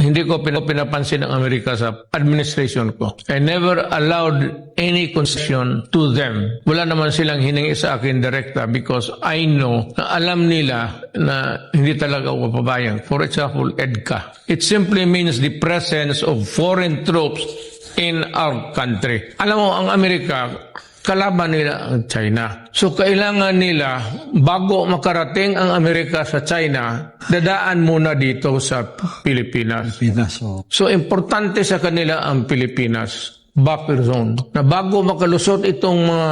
hindi ko pinapansin ang Amerika sa administration ko. I never allowed any concession to them. Wala naman silang hiningi sa akin direkta because I know na alam nila na hindi talaga ako pabayang. For example, EDCA. It simply means the presence of foreign troops in our country. Alam mo, ang Amerika, kalaban nila ang China. So kailangan nila, bago makarating ang Amerika sa China, dadaan muna dito sa Pilipinas. So importante sa kanila ang Pilipinas, buffer zone. Na bago makalusot itong mga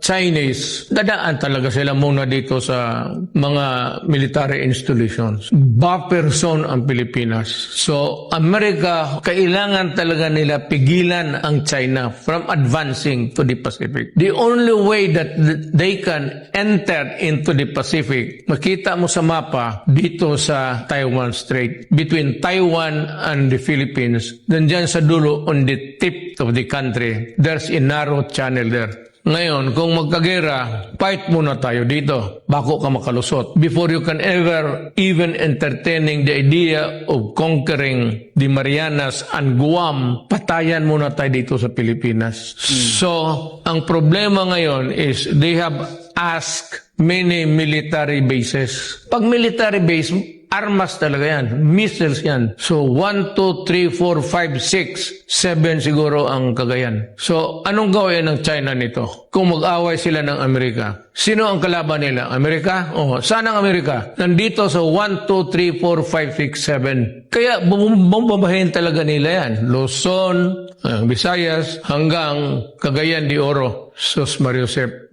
Chinese, dadaan talaga sila muna dito sa mga military installations. Buffer zone ang Pilipinas. So, Amerika, kailangan talaga nila pigilan ang China from advancing to the Pacific. The only way that they can enter into the Pacific, makita mo sa mapa, dito sa Taiwan Strait, between Taiwan and the Philippines, nandyan sa dulo on the tip of the country, there's a narrow channel there. Ngayon, kung magkagera, fight muna tayo dito bago ka makalusot. Before you can ever even entertaining the idea of conquering the Marianas and Guam, patayan muna tayo dito sa Pilipinas. So, ang problema ngayon is they have asked many military bases. Pag military base, armas talaga yan. Missiles yan. So, 1, 2, 3, 4, 5, 6, 7 siguro ang Cagayan. So, anong gawin ng China nito? Kung mag-away sila ng Amerika. Sino ang kalaban nila? Amerika? Oh, saan ang Amerika? Nandito sa 1, 2, 3, 4, 5, 6, 7. Kaya, bombahin talaga nila yan. Luzon, Visayas, hanggang Cagayan de Oro, Sus Mario Sep.